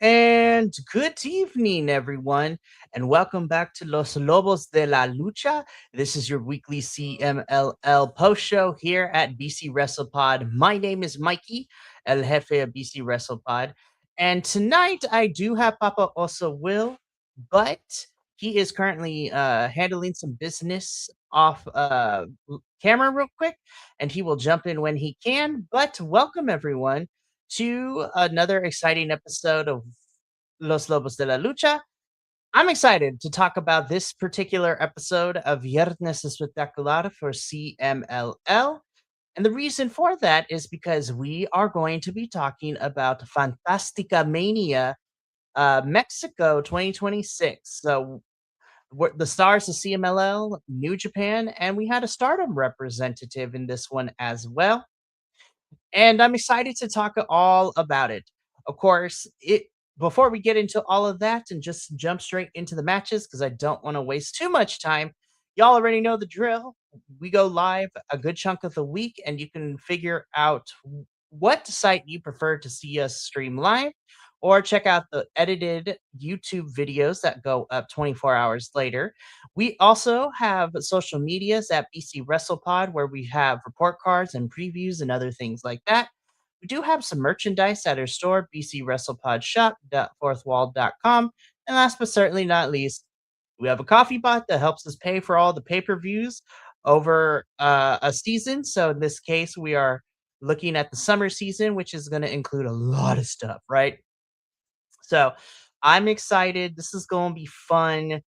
And good evening, everyone, and welcome back to Los Lobos de la Lucha. This is your weekly CMLL post show here at BC Wrestle Pod. My name is Mikey, El Jefe of BC Wrestle Pod, and tonight I do have Papa also Will, but he is currently handling some business off camera real quick, and he will jump in when he can. But welcome everyone to another exciting episode of Los Lobos de la Lucha. I'm excited to talk about this particular episode of Viernes Espectacular for CMLL. And the reason for that is because we are going to be talking about Fantastica Mania Mexico 2026. So, the stars of CMLL, New Japan, and we had a stardom representative in this one as well. And I'm excited to talk all about it. Of course, it before we get into all of that and just jump straight into the matches because I don't want to waste too much time. Y'all already know the drill. We go live a good chunk of the week, and you can figure out what site you prefer to see us stream live or check out the edited YouTube videos that go up 24 hours later. We also have social medias at BC WrestlePod where we have report cards and previews and other things like that. We do have some merchandise at our store, bcwrestlepodshop.fourthwall.com. And last but certainly not least, we have a coffee bot that helps us pay for all the pay-per-views over a season. So in this case, we are looking at the summer season, which is going to include a lot of stuff, right? So I'm excited. This is going to be fun.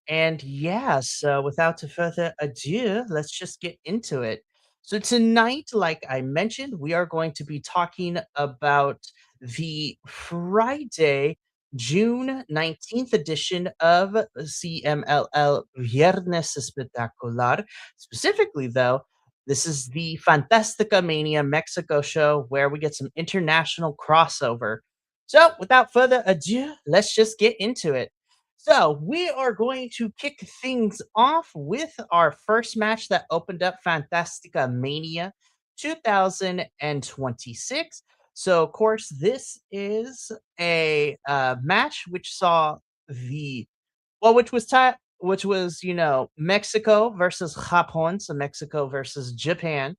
And yeah, so without further ado, let's just get into it. So tonight, like I mentioned, we are going to be talking about the Friday, June 19th edition of CMLL Viernes Espectacular. Specifically, though, this is the Fantastica Mania Mexico show where we get some international crossover. So, without further ado, let's just get into it. So, we are going to kick things off with our first match that opened up Fantastica Mania 2026. So, of course, this is a match which saw the which was Mexico versus Japón, so Mexico versus Japan,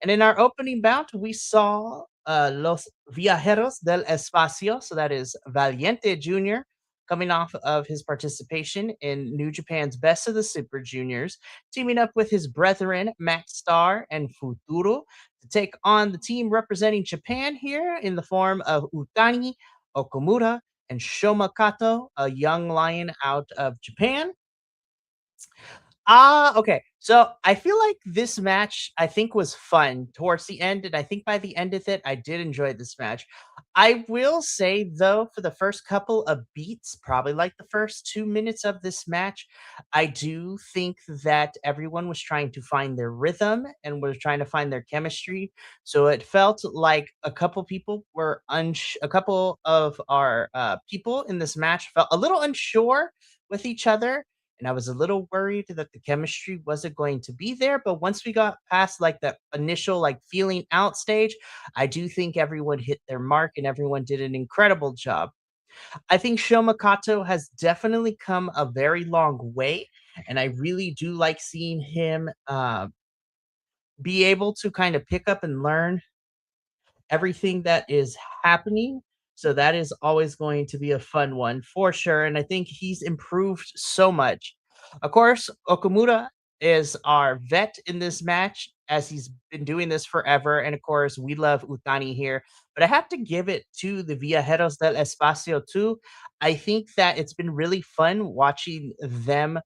and in our opening bout, we saw Los Viajeros del Espacio, so that is Valiente Jr., coming off of his participation in New Japan's Best of the Super Juniors, teaming up with his brethren, Max Star and Futuro, to take on the team representing Japan here in the form of Utani, Okamura, and Shoma Kato, a young lion out of Japan. Okay. So I feel like this match I think was fun towards the end, and I think by the end of it, I did enjoy this match. I will say though, for the first couple of beats, probably like the first 2 minutes of this match, I do think that everyone was trying to find their rhythm and was trying to find their chemistry. So it felt like a couple of our people in this match felt a little unsure with each other, and I was a little worried that the chemistry wasn't going to be there. But once we got past like the initial like feeling out stage, I do think everyone hit their mark and everyone did an incredible job. I think Shoma Kato has definitely come a very long way, and I really do like seeing him be able to kind of pick up and learn everything that is happening. So that is always going to be a fun one for sure. And I think he's improved so much. Of course, Okamura is our vet in this match as he's been doing this forever. And of course, we love Utani here. But I have to give it to the Viajeros del Espacio too. I think that it's been really fun watching them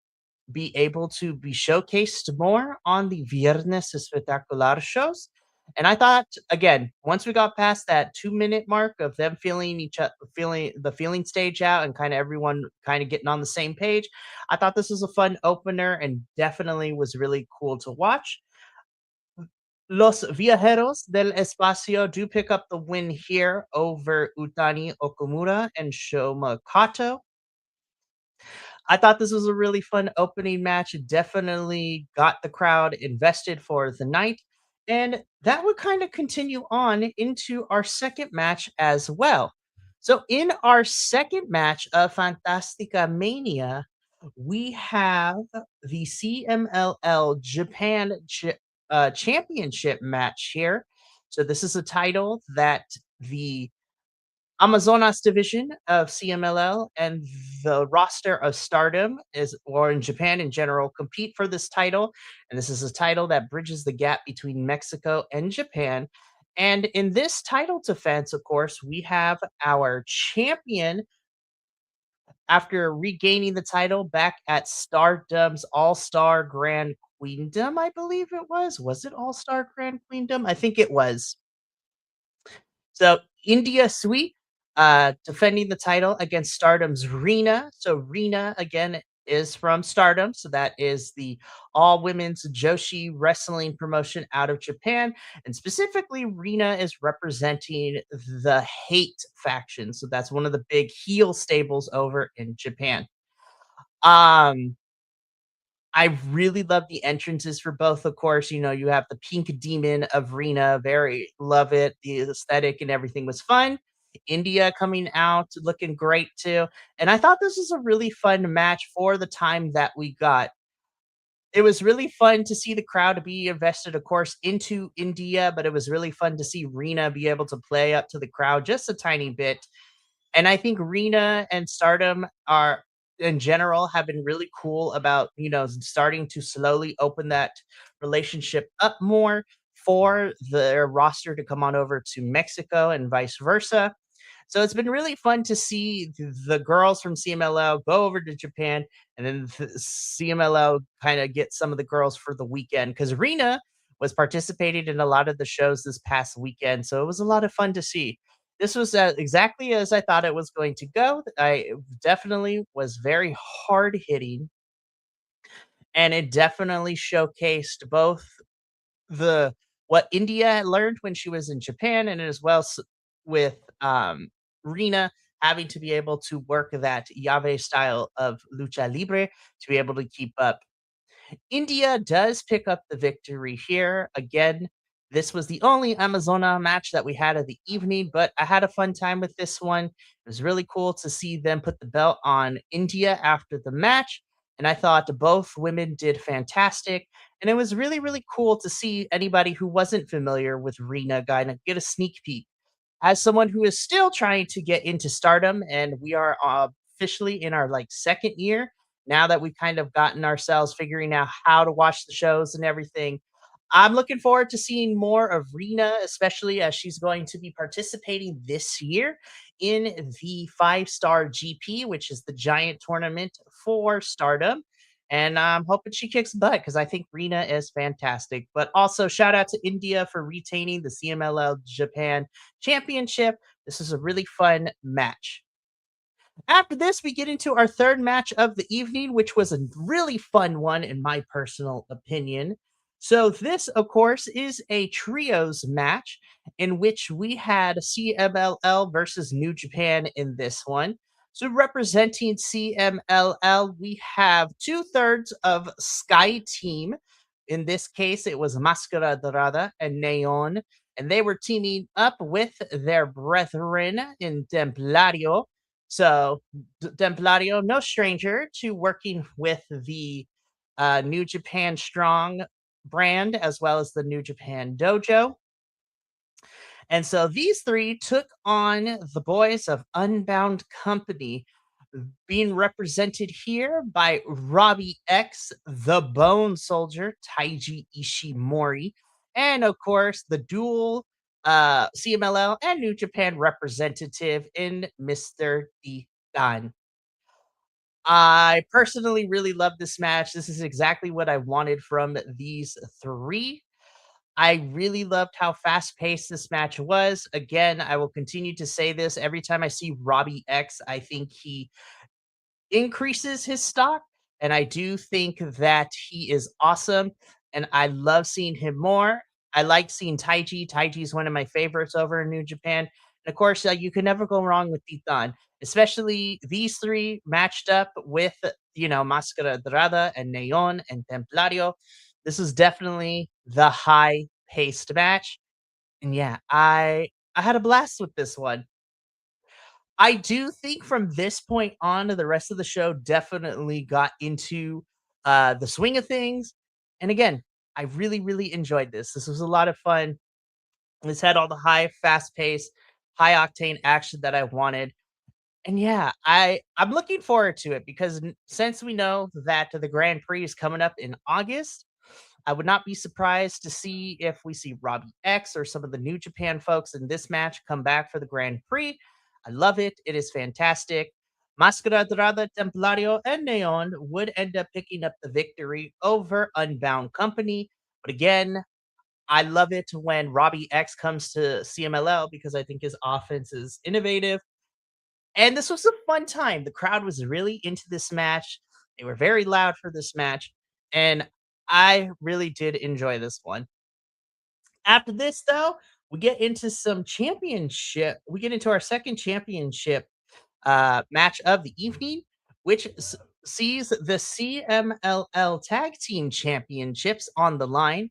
be able to be showcased more on the Viernes Espectacular shows. And I thought, again, once we got past that 2 minute mark of them feeling the feeling stage out and kind of everyone kind of getting on the same page, I thought this was a fun opener and definitely was really cool to watch. Los Viajeros del Espacio do pick up the win here over Utani Okamura and Shoma Kato. I thought this was a really fun opening match. It definitely got the crowd invested for the night. And that would kind of continue on into our second match as well. So in our second match of Fantastica Mania, we have the CMLL Japan Championship match here. So this is a title that the Amazonas division of CMLL and the roster of Stardom is, or in Japan in general, compete for this title. And this is a title that bridges the gap between Mexico and Japan. And in this title defense, of course, we have our champion after regaining the title back at Stardom's All Star Grand Queendom, I believe it was. Was it All Star Grand Queendom? I think it was. So India Sweet defending the title against Stardom's Rena. So Rena again is from Stardom. So that is the all women's Joshi wrestling promotion out of Japan. And specifically, Rena is representing the hate faction. So that's one of the big heel stables over in Japan. Um, I really love the entrances for both, of course. You know, you have the Pink Demon of Rena, very love it. The aesthetic and everything was fun. India coming out looking great too. And I thought this was a really fun match for the time that we got. It was really fun to see the crowd be invested, of course, into India, but it was really fun to see Rena be able to play up to the crowd just a tiny bit. And I think Rena and Stardom are in general have been really cool about, starting to slowly open that relationship up more for their roster to come on over to Mexico and vice versa. So it's been really fun to see the girls from CMLL go over to Japan and then CMLL kind of get some of the girls for the weekend because Rena was participating in a lot of the shows this past weekend. So it was a lot of fun to see. This was exactly as I thought it was going to go. I definitely was very hard hitting and it definitely showcased both the what India had learned when she was in Japan, and as well with Rena having to be able to work that Yave style of lucha libre to be able to keep up. India does pick up the victory here. Again, this was the only Amazona match that we had of the evening, but I had a fun time with this one. It was really cool to see them put the belt on India after the match. And I thought both women did fantastic. And it was really, really cool to see anybody who wasn't familiar with Rena kind of get a sneak peek as someone who is still trying to get into stardom, and we are officially in our like second year now that we've kind of gotten ourselves figuring out how to watch the shows and everything. I'm looking forward to seeing more of Rena, especially as she's going to be participating this year in the 5 Star GP, which is the giant tournament for Stardom. And I'm hoping she kicks butt because I think Rena is fantastic. But also, shout out to India for retaining the CMLL Japan Championship. This is a really fun match. After this, we get into our third match of the evening, which was a really fun one, in my personal opinion. So, this, of course, is a trios match in which we had CMLL versus New Japan in this one. So, representing CMLL, we have 2/3 of Sky Team. In this case, it was Máscara Dorada and Neon, and they were teaming up with their brethren in Templario. So, Templario, no stranger to working with the New Japan Strong brand as well as the New Japan Dojo. And so these three took on the boys of Unbound Company, being represented here by Robbie X, the Bone Soldier, Taiji Ishimori, and of course the dual CMLL and New Japan representative in Mr. Titan. I personally really love this match. This is exactly what I wanted from these three. I really loved how fast paced this match was. Again, I will continue to say this every time I see Robbie X. I think he increases his stock, and I do think that he is awesome, and I love seeing him more. I like seeing Taiji. Taiji is one of my favorites over in New Japan. And of course, you can never go wrong with Titan, especially these three matched up with, Mascara Dorada and Neon and Templario. This is definitely the high paced match. And yeah, I had a blast with this one. I do think from this point on, the rest of the show definitely got into the swing of things. And again, I really, really enjoyed this. This was a lot of fun. This had all the high, fast paced, high octane action that I wanted. And yeah, I'm looking forward to it because since we know that the Grand Prix is coming up in August, I would not be surprised to see if we see Robbie X or some of the New Japan folks in this match come back for the Grand Prix. I love it. It is fantastic. Mascara Dorada, Templario, and Neon would end up picking up the victory over Unbound Company. But again, I love it when Robbie X comes to CMLL because I think his offense is innovative. And this was a fun time. The crowd was really into this match. They were very loud for this match. And I really did enjoy this one. After this, though, we get into some championship. We get into our second championship match of the evening, which sees the CMLL Tag Team Championships on the line.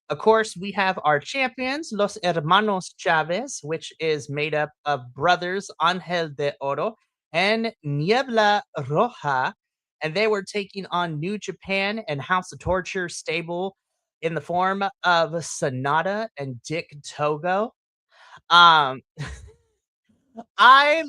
Of course, we have our champions, Los Hermanos Chavez, which is made up of brothers Angel de Oro and Niebla Roja. And they were taking on New Japan and House of Torture stable in the form of Sonata and Dick Togo. Um, I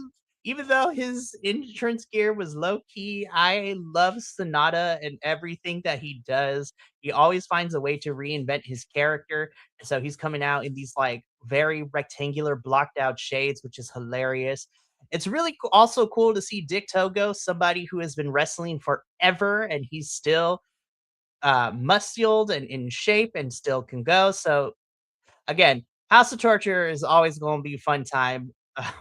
Even though his entrance gear was low key, I love Sonata and everything that he does. He always finds a way to reinvent his character. And so he's coming out in these like very rectangular blocked out shades, which is hilarious. It's really also cool to see Dick Togo, somebody who has been wrestling forever and he's still muscled and in shape and still can go. So again, House of Torture is always going to be fun time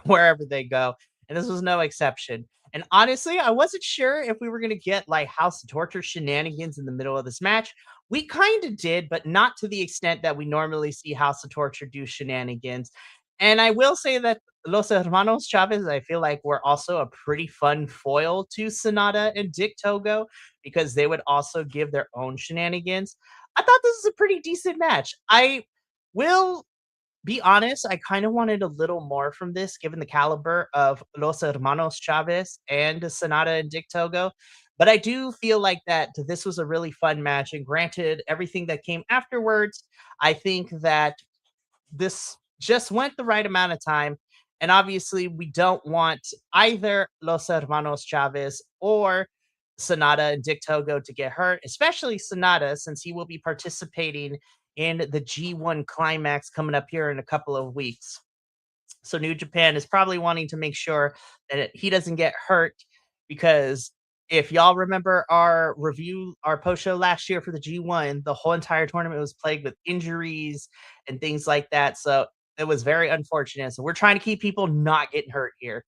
wherever they go, and this was no exception. And honestly, I wasn't sure if we were going to get like House of Torture shenanigans in the middle of this match. We kind of did, but not to the extent that we normally see House of Torture do shenanigans. And I will say that Los Hermanos Chavez, I feel like were also a pretty fun foil to Sonata and Dick Togo because they would also give their own shenanigans. I thought this was a pretty decent match. I will be honest, I kind of wanted a little more from this given the caliber of Los Hermanos Chavez and Sonata and Dick Togo. But I do feel like that this was a really fun match. And granted, everything that came afterwards, I think that this just went the right amount of time. And obviously, we don't want either Los Hermanos Chavez or Sonata and Dick Togo to get hurt, especially Sonata, since he will be participating in the G1 climax coming up here in a couple of weeks. So New Japan is probably wanting to make sure that he doesn't get hurt because if y'all remember our review, our post show last year for the G1, the whole entire tournament was plagued with injuries and things like that. So it was very unfortunate. So we're trying to keep people not getting hurt here.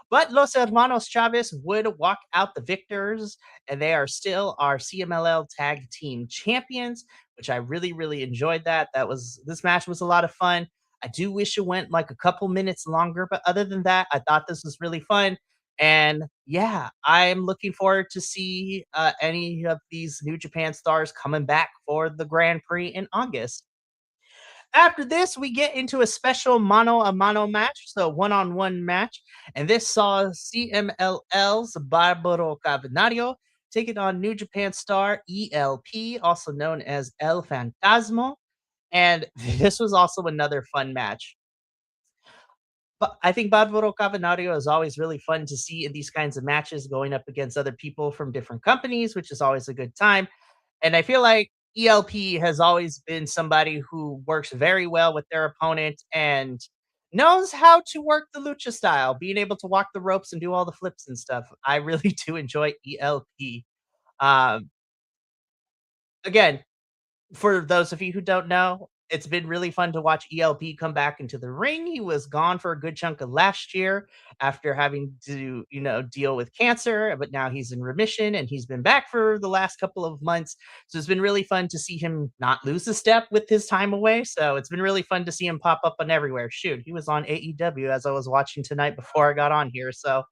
But Los Hermanos Chavez would walk out the victors, and they are still our CMLL Tag Team Champions, which I really, really enjoyed that. This match was a lot of fun. I do wish it went like a couple minutes longer, but other than that, I thought this was really fun. And yeah, I'm looking forward to see any of these New Japan stars coming back for the Grand Prix in August. After this, we get into a special mano a mano match, so one-on-one match, and this saw CMLL's Barbaro Cavernario taking on New Japan star ELP, also known as El Fantasmo, and this was also another fun match. But I think Barbaro Cavernario is always really fun to see in these kinds of matches going up against other people from different companies, which is always a good time. And I feel like ELP has always been somebody who works very well with their opponent and knows how to work the lucha style, being able to walk the ropes and do all the flips and stuff. I really do enjoy ELP. Um, Again, for those of you who don't know, it's been really fun to watch ELP come back into the ring. He was gone for a good chunk of last year after having to, deal with cancer, but now he's in remission and he's been back for the last couple of months. So it's been really fun to see him not lose a step with his time away. So it's been really fun to see him pop up on everywhere. Shoot, he was on AEW as I was watching tonight before I got on here. So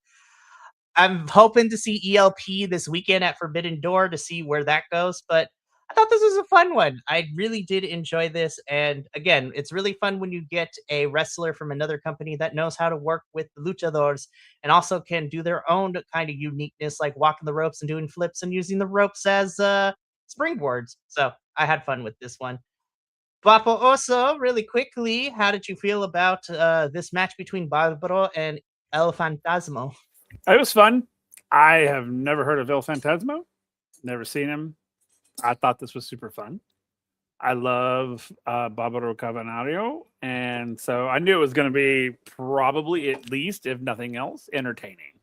I'm hoping to see ELP this weekend at Forbidden Door to see where that goes. But I thought this was a fun one. I really did enjoy this. And again, it's really fun when you get a wrestler from another company that knows how to work with the luchadors and also can do their own kind of uniqueness, like walking the ropes and doing flips and using the ropes as springboards. So I had fun with this one. Guapo Oso, really quickly, how did you feel about this match between Barbaro and El Fantasmo? It was fun. I have never heard of El Fantasmo. Never seen him. I thought this was super fun. I love Barbaro Cavernario, and so I knew it was going to be probably, at least, if nothing else, entertaining.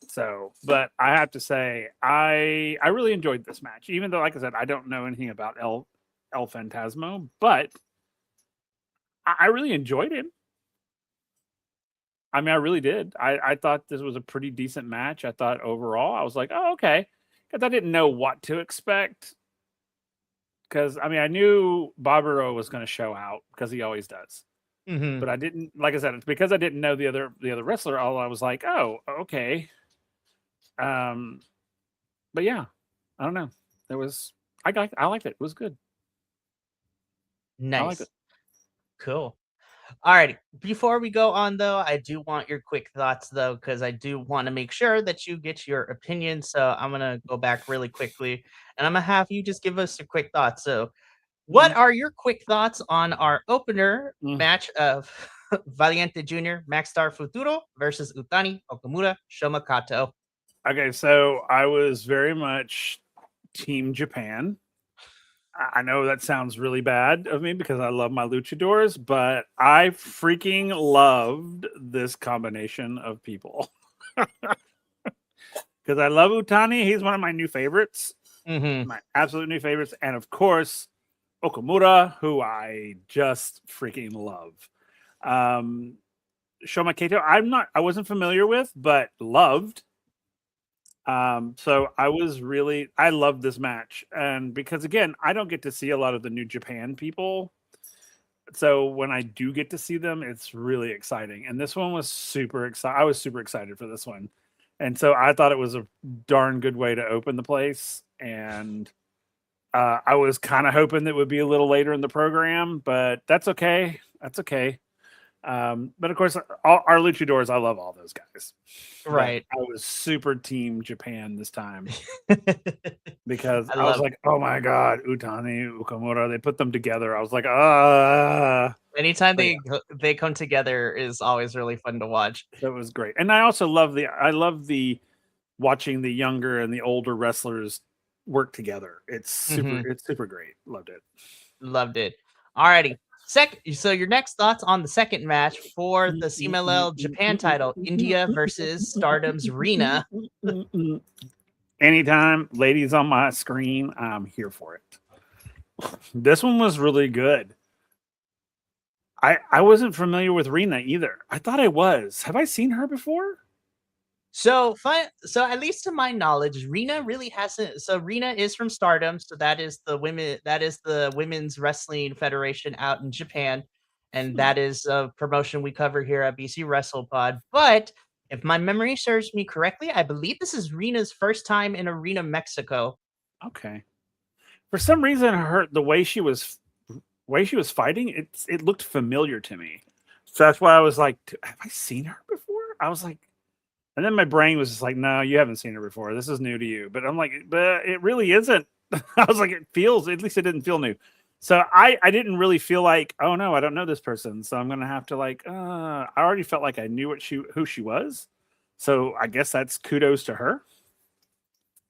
So, but I have to say, I really enjoyed this match, even though, like I said, I don't know anything about El Fantasmo, but I really enjoyed him. I mean, I really did. I thought this was a pretty decent match. I thought overall, I was like, oh, okay. Because I didn't know what to expect. Because, I mean, I knew Barbaro was going to show out because he always does. Mm-hmm. But I didn't, like I said, it's because I didn't know the other wrestler. All I was like, oh, okay. But yeah, I don't know. There was, I liked it. It was good. I liked Nice. it. Cool. Alrighty. Before we go on, though, I do want your quick thoughts, though, because I do want to make sure that you get your opinion. So I'm gonna go back really quickly, and I'm gonna have you just give us your quick thoughts. So, what Mm, are your quick thoughts on our opener mm. match of Valiente Jr. Maxstar Futuro versus Utani Okamura Shoma Kato? Okay, so I was very much Team Japan. I know that sounds really bad of me because I love my luchadors, but I freaking loved this combination of people. Because I love Utani. He's one of my new favorites, Mm-hmm. my absolute new favorites. And of course, Okamura, who I just freaking love. Shoma Kato, I wasn't familiar with, but loved. So I loved this match. And because again, I don't get to see a lot of the New Japan people. So when I do get to see them, it's really exciting. And this one was super excited. I was super excited for this one. And so I thought it was a darn good way to open the place. And I was kind of hoping that it would be a little later in the program, but that's okay. That's okay. But of course, our luchadors, I love all those guys. Right. But I was super Team Japan this time because I I was love like, oh my God, Utani, Ukamura, they put them together. I was like, ah. anytime But yeah, they come together is always really fun to watch. that was great. And I also love the watching the younger and the older wrestlers work together. It's Mm-hmm. super great. Loved it. Loved it. Alrighty. So your next thoughts on the second match for the CMLL Japan title, India versus Stardom's Rena. Anytime ladies on my screen, I'm here for it. This one was really good. I wasn't familiar with Rena either. I thought I was. Have I seen her before? So fun. So at least to my knowledge, Rena really hasn't. So Rena is from Stardom. So that is the women. That is the Women's Wrestling Federation out in Japan, and Hmm. that is a promotion we cover here at BC Wrestle Pod. But if my memory serves me correctly, I believe this is Rena's first time in Arena Mexico. Okay. For some reason, the way she was fighting, it looked familiar to me. So that's why I was like, have I seen her before? I was like, and then my brain was just like, no, you haven't seen her before. This is new to you. But I'm like, but it really isn't. I was like, it feels, at least it didn't feel new. So I didn't really feel like, oh no, I don't know this person. So I'm gonna have to like, I already felt like I knew who she was. So I guess that's kudos to her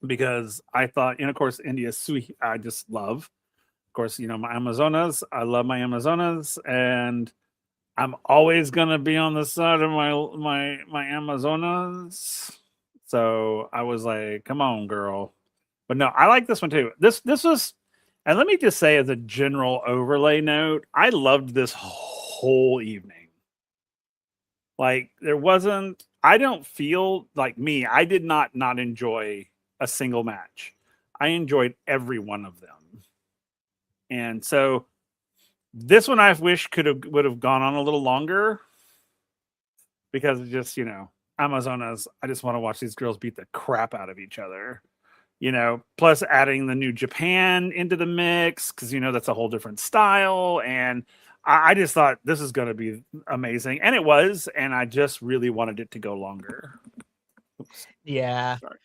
because I thought, and of course, India Sui, I just love. Of course, my Amazonas. I love my Amazonas, and I'm always gonna be on the side of my Amazonas. So I was like, come on, girl. But no, I like this one too. This was, and let me just say as a general overlay note, I loved this whole evening. Like I don't feel like me. I did not enjoy a single match. I enjoyed every one of them. And so this one I wish would have gone on a little longer because it just, Amazonas, I just want to watch these girls beat the crap out of each other. plus adding the New Japan into the mix, because that's a whole different style. And I just thought this is going to be amazing, and it was. And I just really wanted it to go longer. Oops. Yeah. Sorry.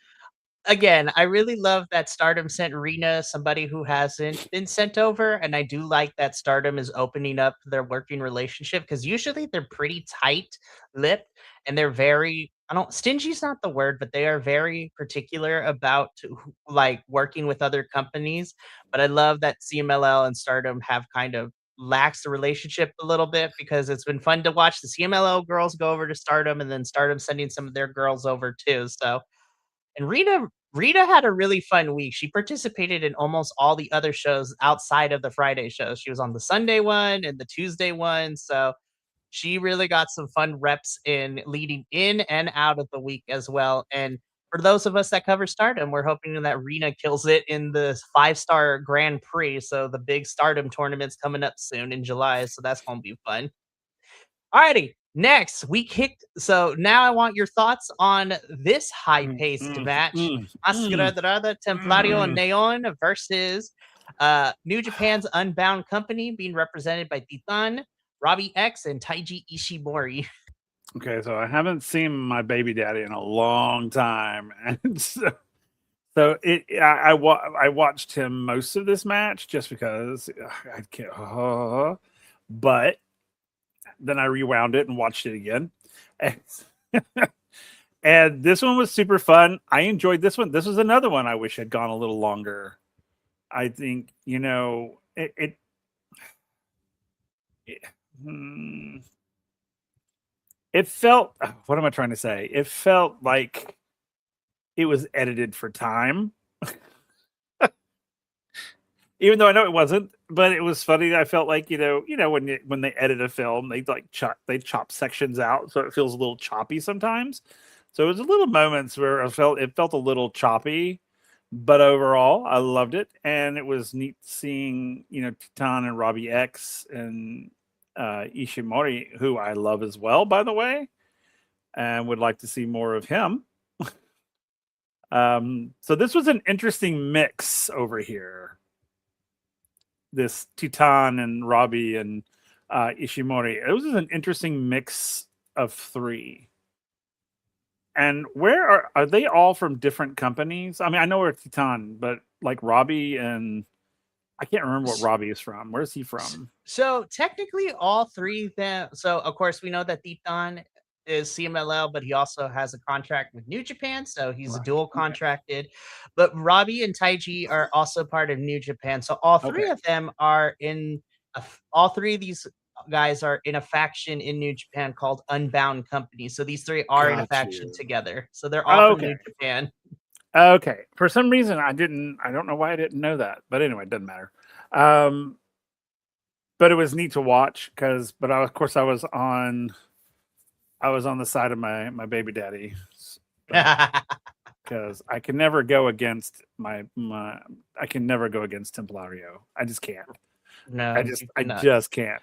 Again, I really love that Stardom sent Rena, somebody who hasn't been sent over, and I do like that Stardom is opening up their working relationship, because usually they're pretty tight-lipped and they're very, I don't, stingy's not the word, but they are very particular about like working with other companies. But I love that CMLL and Stardom have kind of laxed the relationship a little bit, because it's been fun to watch the CMLL girls go over to Stardom, and then Stardom sending some of their girls over too. So, and Rita had a really fun week. She participated in almost all the other shows outside of the Friday shows. She was on the Sunday one and the Tuesday one, so she really got some fun reps in leading in and out of the week as well. And for those of us that cover Stardom, we're hoping that Rena kills it in the 5-star Grand Prix. So the big Stardom tournament's coming up soon in July, so that's gonna be fun. Alrighty, next we kicked. So now I want your thoughts on this high-paced match: Máscara Dorada, Templario, and Neon versus New Japan's Unbound Company, being represented by Titan, Robbie X, and Taiji Ishimori. Okay, so I haven't seen my baby daddy in a long time, and so I watched him most of this match just because I can't. But then I rewound it and watched it again. And this one was super fun. I enjoyed this one. This was another one I wish had gone a little longer. I think, it felt, what am I trying to say? It felt like it was edited for time. Even though I know it wasn't, but it was funny. I felt like, when they edit a film, they chop sections out, so it feels a little choppy sometimes. So it was a little moments where it felt a little choppy, but overall I loved it, and it was neat seeing Titan and Robbie X and Ishimori, who I love as well, by the way, and would like to see more of him. So this was an interesting mix over here. This Titan and Robbie and Ishimori. It was an interesting mix of three. And where are they all from different companies? I mean, I know where Titan, but like Robbie, and I can't remember what Robbie is from. Where's he from? So technically all three of them. So of course we know that Titan is CMLL, but he also has a contract with New Japan, so he's Right. dual contracted. But Robbie and Taiji are also part of New Japan, so all three of them are in. All three of these guys are in a faction in New Japan called Unbound Company. So these three are in a faction together. So they're all from New Japan. Okay. For some reason, I don't know why I didn't know that, but anyway, it doesn't matter. But it was neat to watch but of course I was on the side of my baby daddy, because I can never go against I can never go against Templario. I just can't. No, I just can't.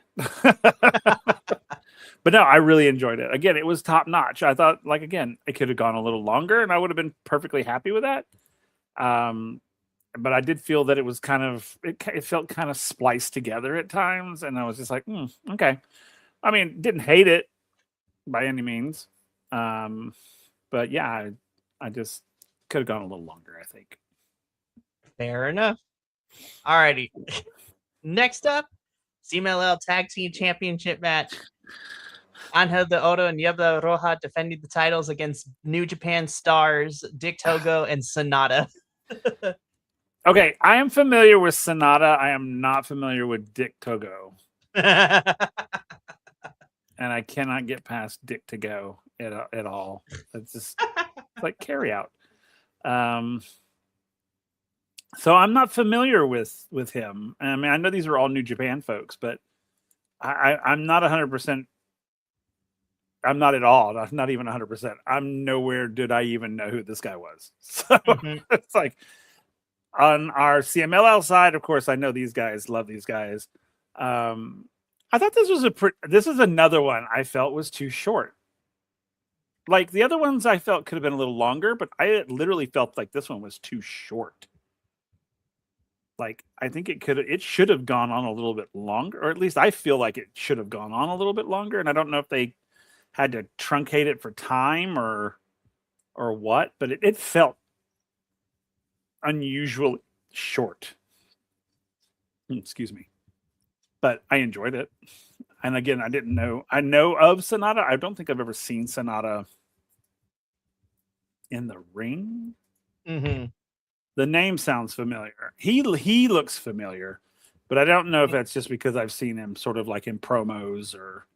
But no, I really enjoyed it. Again, it was top notch. I thought, it could have gone a little longer, and I would have been perfectly happy with that. But I did feel that it was it felt kind of spliced together at times, and I was just like, okay. I mean, didn't hate it by any means. But yeah, I just could have gone a little longer, I think. Fair enough. Alrighty. Next up, CMLL Tag Team Championship match. Angel de Oro and Niebla Roja defending the titles against New Japan stars Dick Togo and Sonata. Okay, I am familiar with Sonata. I am not familiar with Dick Togo. And I cannot get past Dick to go at all. It's just like carry out. So I'm not familiar with him. I mean, I know these are all New Japan folks, but I'm not 100%. I'm not at all. Not even 100%. I'm nowhere did I even know who this guy was. So it's like on our CMLL side, of course, I know these guys, love these guys. I thought this was this is another one I felt was too short. Like the other ones I felt could have been a little longer, but I literally felt like this one was too short. Like I think it should have gone on a little bit longer, or at least I feel like it should have gone on a little bit longer. And I don't know if they had to truncate it for time or what, but it felt unusually short. Excuse me. But I enjoyed it. And again, I know of Sonata. I don't think I've ever seen Sonata in the ring. Mm-hmm. The name sounds familiar. He looks familiar, but I don't know if that's just because I've seen him sort of like in promos or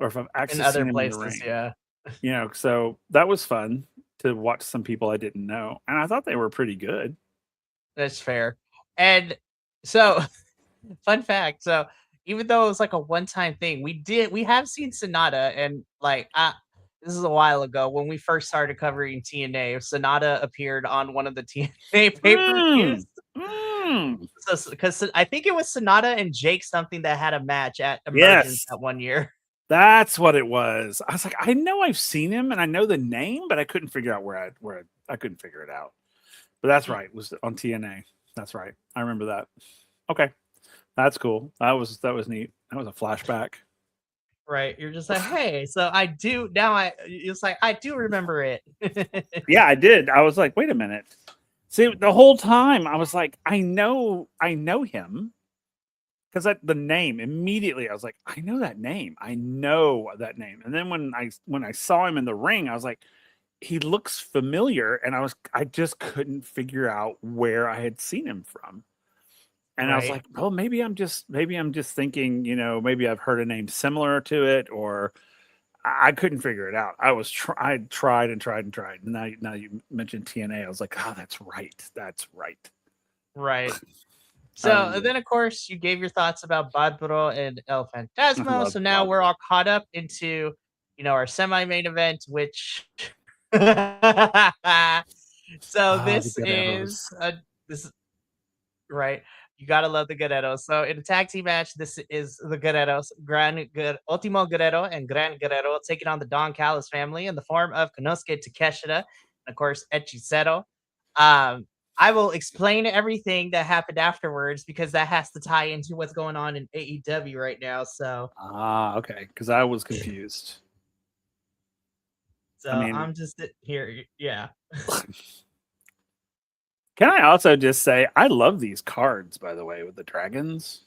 if I've In actually other seen him in the places, ring. yeah. You know, so that was fun to watch some people I didn't know, and I thought they were pretty good. That's fair. And so, fun fact, so even though it was like a one-time thing, we have seen Sonata, and like this is a while ago when we first started covering TNA. Sonata appeared on one of the TNA pay-per-views. Mm, mm. So because I think it was Sonata and Jake something that had a match at Emergence Yes, that one year. that's what it was. I was like, I know I've seen him and I know the name, but I couldn't figure out I couldn't figure it out. But that's right. It was on TNA. That's right. I remember that. Okay. That's cool. That was neat. That was a flashback. Right. You're just like, hey, so I do now it's like I do remember it. Yeah, I did. I was like, wait a minute. See, the whole time I was like, I know him. Because the name immediately, I was like, I know that name. I know that name. And then when I saw him in the ring, I was like, he looks familiar, and I just couldn't figure out where I had seen him from. And I was Right. like, well, maybe I'm just thinking, maybe I've heard a name similar to it, or I couldn't figure it out. I tried and tried and tried. And now you mentioned TNA, I was like, oh, that's right. That's right. Right. I So remember then, of course, you gave your thoughts about Barbaro and El that. I Fantasma. love So now we're Barbara. all caught up into, our semi-main event, which. So Ah, the this good is arrows. this right. You gotta love the Guerreros. So in a tag team match, this is the Guerreros, Ultimo Guerrero and Gran Guerrero taking on the Don Callis family in the form of Konosuke Takeshita and of course Hechicero. Um, I will explain everything that happened afterwards because that has to tie into what's going on in AEW right now. So, Ah, okay. Because I was confused. I mean, I'm just here. Yeah. can I also just say I love these cards, by the way, with the dragons.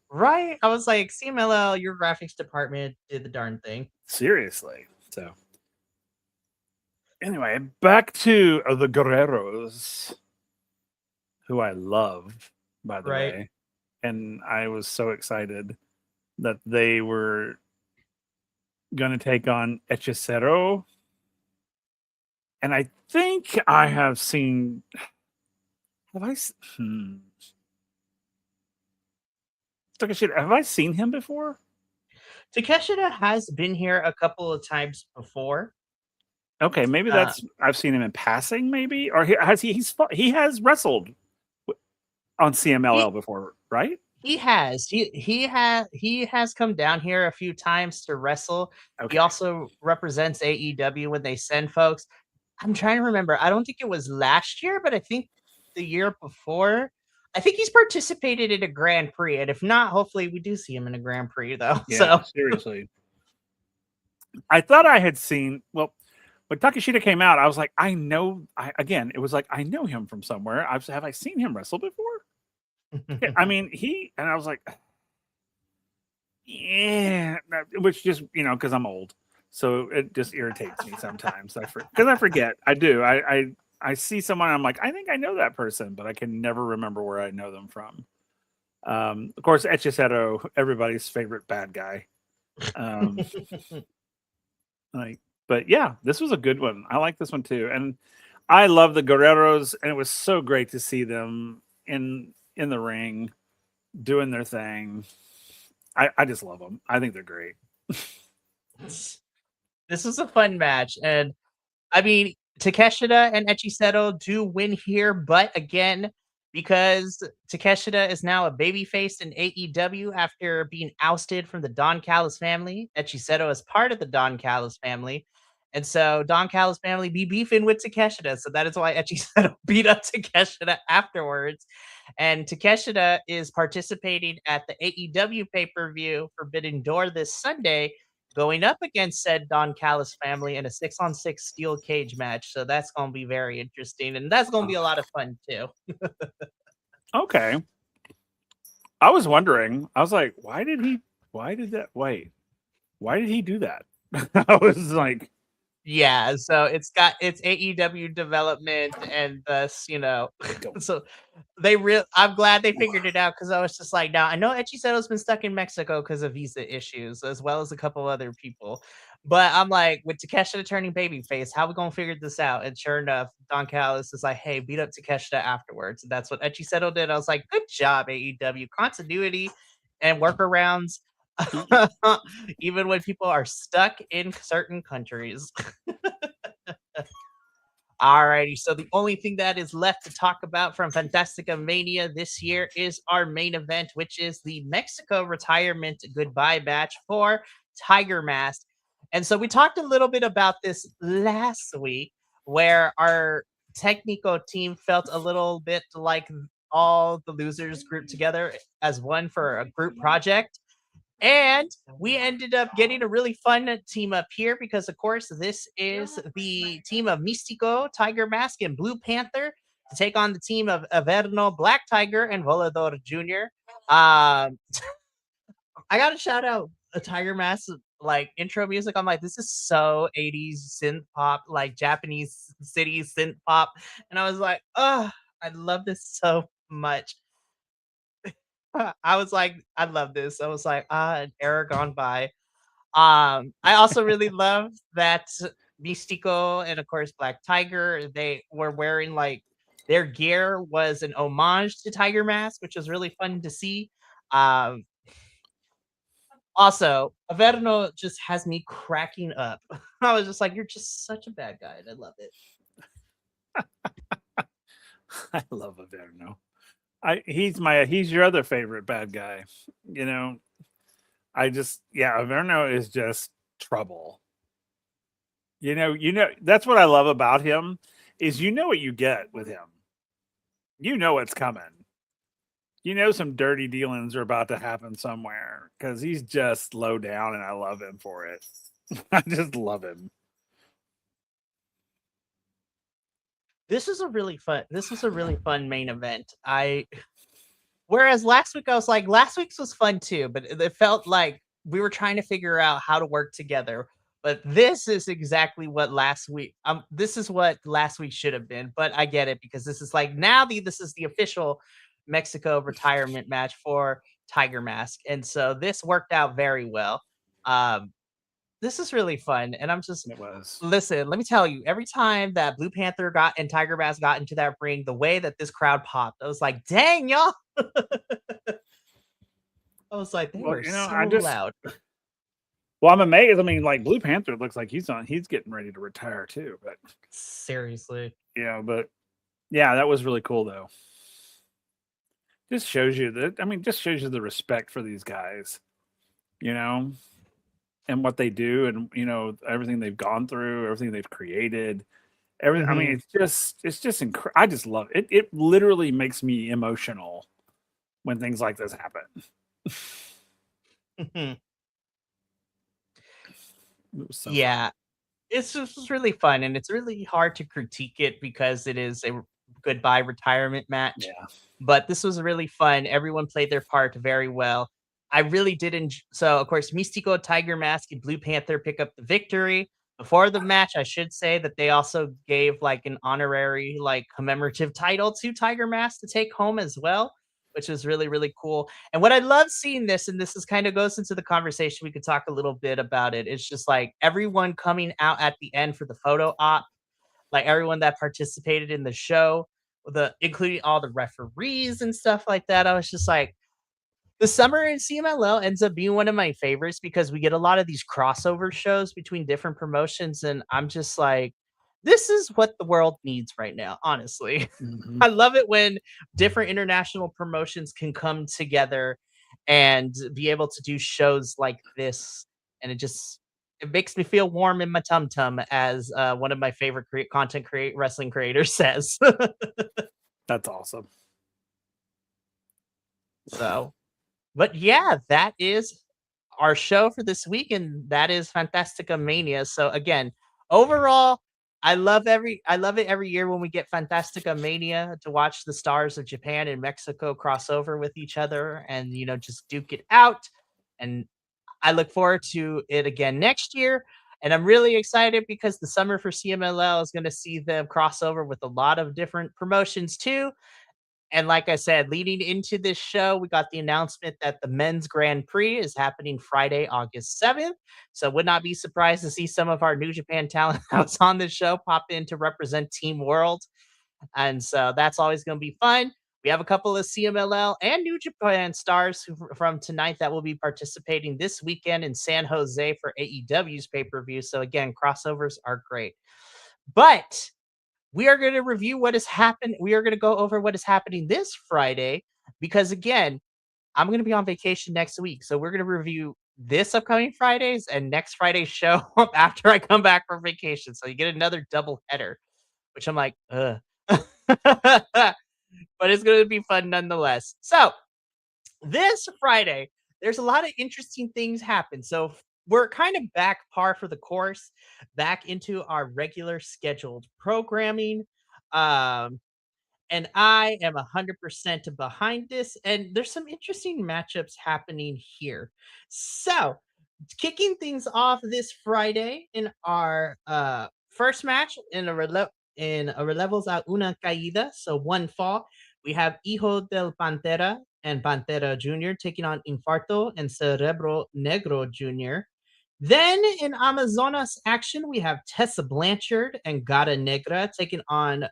Right. I was like, CMLL, your graphics department did the darn thing. Seriously. So anyway, back to the Guerreros, who I love, by the Right. way. And I was so excited that they were going to take on Hechicero. And I think I have seen. Have I? Have I seen him before? Takeshita has been here a couple of times before. Okay, maybe Uh, that's I've seen him in passing, maybe, or he has wrestled on CMLL he before, right? he has come down here a few times to wrestle. He Okay, also represents AEW when they send folks. I'm trying to remember. I don't think it was last year, but I think the year before. I think he's participated in a Grand Prix, and if not, hopefully we do see him in a Grand Prix though. yeah, So seriously. I thought I had seen. Well, when Takeshita came out, I was like, I know. Again, it was like I know him from somewhere. Have I seen him wrestle before? Yeah, I mean, and I was like, yeah, which just because I'm old, so it just irritates me sometimes. Because I forget. I do. I see someone, I'm like, I think I know that person, but I can never remember where I know them from. Of course, Hechicero, everybody's favorite bad guy. Um, like, but yeah, this was a good one. I like this one too, and I love the Guerreros, and it was so great to see them in the ring doing their thing. I just love them. I think they're great. this was a fun match, and I mean, Takeshita and Echiseto do win here, but again, because Takeshita is now a babyface in AEW after being ousted from the Don Callis family, Echiseto is part of the Don Callis family, And so Don Callis family be beefing with Takeshita. So that is why Echiseto beat up Takeshita afterwards. And Takeshita is participating at the AEW pay-per-view Forbidden Door this Sunday, going up against said Don Callis family in a 6-on-6 steel cage match. So that's going to be very interesting. And that's going to be a lot of fun too. Okay. I was wondering, I was like, why did he do that? I was like, Yeah, so it's AEW development and thus, so I'm glad they figured it out because I was just like, now I know Echiseto's been stuck in Mexico because of visa issues, as well as a couple other people. But I'm like, with Takeshita turning babyface, how we gonna figure this out? And sure enough, Don Callis is like, hey, beat up Takeshita afterwards. And that's what Echiseto did. I was like, good job, AEW. Continuity and workarounds. Even when people are stuck in certain countries. Alrighty, so the only thing that is left to talk about from Fantastica Mania this year is our main event, which is the Mexico retirement goodbye match for Tiger Mask. And so we talked a little bit about this last week, where our Technico team felt a little bit like all the losers grouped together as one for a group project. And we ended up getting a really fun team up here because, of course, this is the team of Místico, Tiger Mask, and Blue Panther to take on the team of Averno, Black Tiger, and Volador Jr. I got to shout out a Tiger Mask like intro music. I'm like, this is so 80s synth pop, like Japanese city synth pop. And I was like, oh, I love this so much. I was like, I love this. I was like, an era gone by. I also really love that Mystico and of course Black Tiger, they were wearing like their gear was an homage to Tiger Mask, which was really fun to see. Um, Also, Averno just has me cracking up. I was just like, you're just such a bad guy, and I love it. I love Averno. He's your other favorite bad guy. Averno is just trouble. That's what I love about him is what you get with him. You know what's coming. Some dirty dealings are about to happen somewhere because he's just low down and I love him for it. I just love him. This was a really fun main event. Whereas last week I was like, last week's was fun too, but it felt like we were trying to figure out how to work together. But this is exactly what this is what last week should have been. But I get it because this is like this is the official Mexico retirement match for Tiger Mask. And so this worked out very well. This is really fun. And listen, let me tell you, every time that Blue Panther and Tiger Mask got into that ring, the way that this crowd popped, I was like, dang, y'all. I was like, they were so loud. Well, I'm amazed. I mean, like Blue Panther looks like he's getting ready to retire too. But seriously, that was really cool though. Just shows you the respect for these guys, and what they do, and everything they've gone through, everything they've created, everything. Mm-hmm. I mean, it's just incredible. I just love it. It literally makes me emotional when things like this happen. Yeah, it's just really fun, and it's really hard to critique it because it is a goodbye retirement match. Yeah. But this was really fun. Everyone played their part very well. I really did so of course, Místico, Tiger Mask, and Blue Panther pick up the victory. Before the match, I should say that they also gave like an honorary, like commemorative title to Tiger Mask to take home as well, which was really, really cool. And what I love seeing this, and this is kind of goes into the conversation, we could talk a little bit about it. It's just like everyone coming out at the end for the photo op, like everyone that participated in the show, including all the referees and stuff like that. I was just like, the summer in CMLL ends up being one of my favorites because we get a lot of these crossover shows between different promotions. And I'm just like, this is what the world needs right now, honestly. Mm-hmm. I love it when different international promotions can come together and be able to do shows like this. And It makes me feel warm in my tum tum, as one of my favorite wrestling creators says. That's awesome. So, but yeah, that is our show for this week, and that is Fantastica Mania. So again, overall, I love it every year when we get Fantastica Mania to watch the stars of Japan and Mexico cross over with each other and just duke it out. And I look forward to it again next year. And I'm really excited because the summer for CMLL is going to see them cross over with a lot of different promotions too. And like I said, leading into this show, we got the announcement that the men's Grand Prix is happening Friday, August 7th. So would not be surprised to see some of our New Japan talent that's on this show pop in to represent Team World. And so that's always going to be fun. We have a couple of CMLL and New Japan stars from tonight that will be participating this weekend in San Jose for AEW's pay-per-view. So again, crossovers are great. But we are going to review what has happened. We are going to go over what is happening this Friday because, again, I'm going to be on vacation next week. So we're going to review this upcoming Fridays and next Friday's show after I come back from vacation. So you get another double header, which I'm like, ugh. But it's going to be fun nonetheless. So this Friday, there's a lot of interesting things happen. So we're kind of back par for the course, back into our regular scheduled programming. Um, and I am 100% behind this. And there's some interesting matchups happening here. So, kicking things off this Friday in our first match in a relevos a una caída, so one fall, we have Hijo del Pantera and Pantera Jr. taking on Infarto and Cerebro Negro Jr. Then in Amazonas action, we have Tessa Blanchard and Gata Negra taking on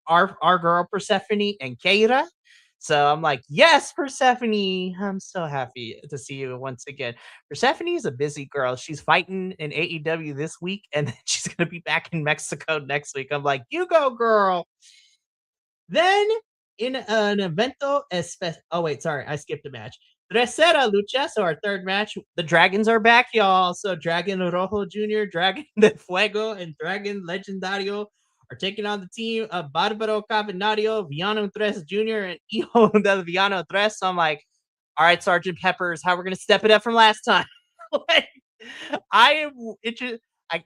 our girl Persephone and Keira. So I'm like, yes, Persephone. I'm so happy to see you once again. Persephone is a busy girl. She's fighting in AEW this week, and then she's gonna be back in Mexico next week. I'm like, you go, girl. Then in an evento oh wait, sorry, I skipped a match. Tercera lucha, so our third match. The Dragons are back, y'all. So Dragon Rojo Jr., Dragon de Fuego, and Dragon Legendario are taking on the team of Barbaro Cavenario, Villano Tres Jr., and Hijo del Villano Tres. So I'm like, all right, Sergeant Peppers, how we're gonna step it up from last time. Like, I am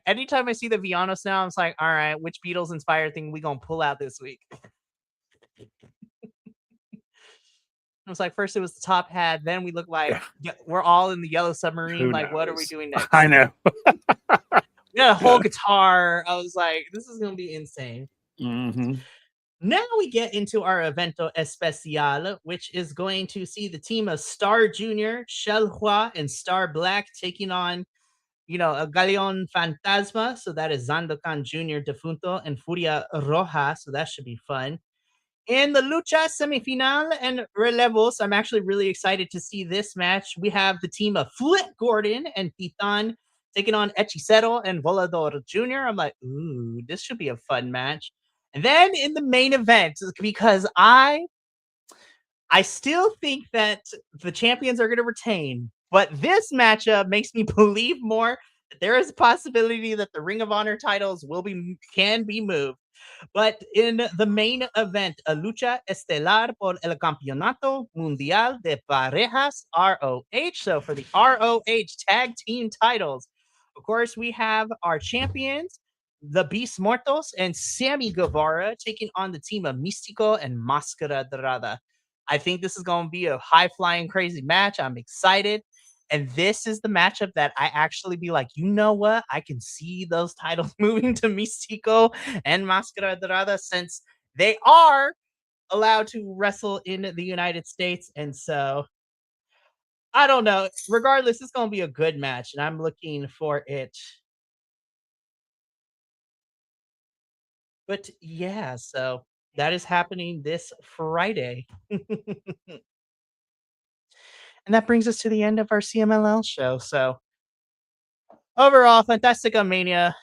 anytime I see the Villanos now, I'm like, all right, which Beatles inspired thing we gonna pull out this week? It was like first it was the top hat, then we look like we're all in the yellow submarine. Who like, knows? what are we doing next? I know. We got a whole guitar. I was like, this is gonna be insane. Mm-hmm. Now we get into our evento especial, which is going to see the team of Star Junior, Shell Hua, and Star Black taking on, a Galeon Fantasma. So that is Zandokan Jr. Defunto and Furia Roja. So that should be fun. In the Lucha semifinal and relevos, I'm actually really excited to see this match. We have the team of Flip Gordon and Titan taking on Hechicero and Volador Jr. I'm like, ooh, this should be a fun match. And then in the main event, because I still think that the champions are going to retain, but this matchup makes me believe more that there is a possibility that the Ring of Honor titles can be moved. But in the main event, a lucha estelar por el Campeonato Mundial de Parejas, ROH. So for the ROH tag team titles, of course, we have our champions, the Beast Mortos and Sammy Guevara, taking on the team of Místico and Máscara Dorada. I think this is going to be a high-flying, crazy match. I'm excited. And this is the matchup that I actually be like, you know what? I can see those titles moving to Místico and Máscara Dorada since they are allowed to wrestle in the United States. And so, I don't know. Regardless, it's going to be a good match, and I'm looking for it. But yeah, so that is happening this Friday. And that brings us to the end of our CMLL show. So overall, Fantastica Mania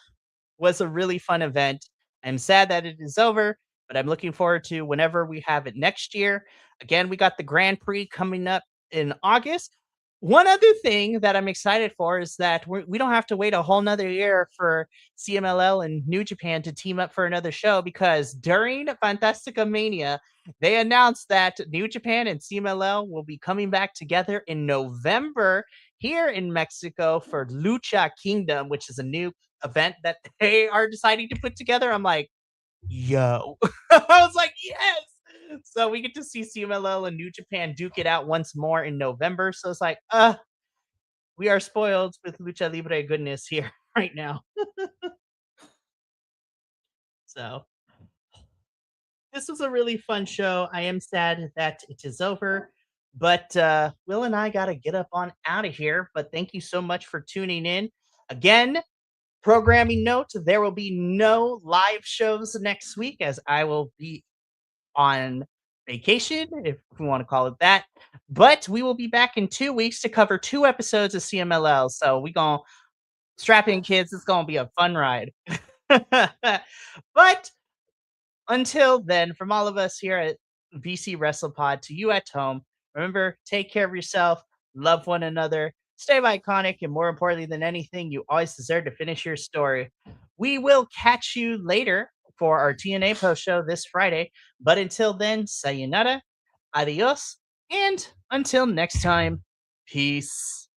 was a really fun event. I'm sad that it is over, but I'm looking forward to whenever we have it next year. Again, we got the Grand Prix coming up in August. One other thing that I'm excited for is that we don't have to wait a whole nother year for CMLL and New Japan to team up for another show because during Fantastica Mania, they announced that New Japan and CMLL will be coming back together in November here in Mexico for Lucha Kingdom, which is a new event that they are deciding to put together. I'm like, yo. I was like, yes. So we get to see CMLL and New Japan duke it out once more in November. So it's like, we are spoiled with Lucha Libre goodness here right now. So this was a really fun show. I am sad that it is over, but Will and I got to get up on out of here. But thank you so much for tuning in. Again, programming note, there will be no live shows next week as I will be on vacation, if we want to call it that. But we will be back in 2 weeks to cover 2 episodes of CMLL. So we gonna strap in, kids. It's gonna be a fun ride. But until then, from all of us here at BC Wrestle Pod to you at home, remember, take care of yourself, love one another, stay iconic, and more importantly than anything, you always deserve to finish your story. We will catch you later for our TNA post show this Friday. But until then, sayonara, adios, and until next time, peace.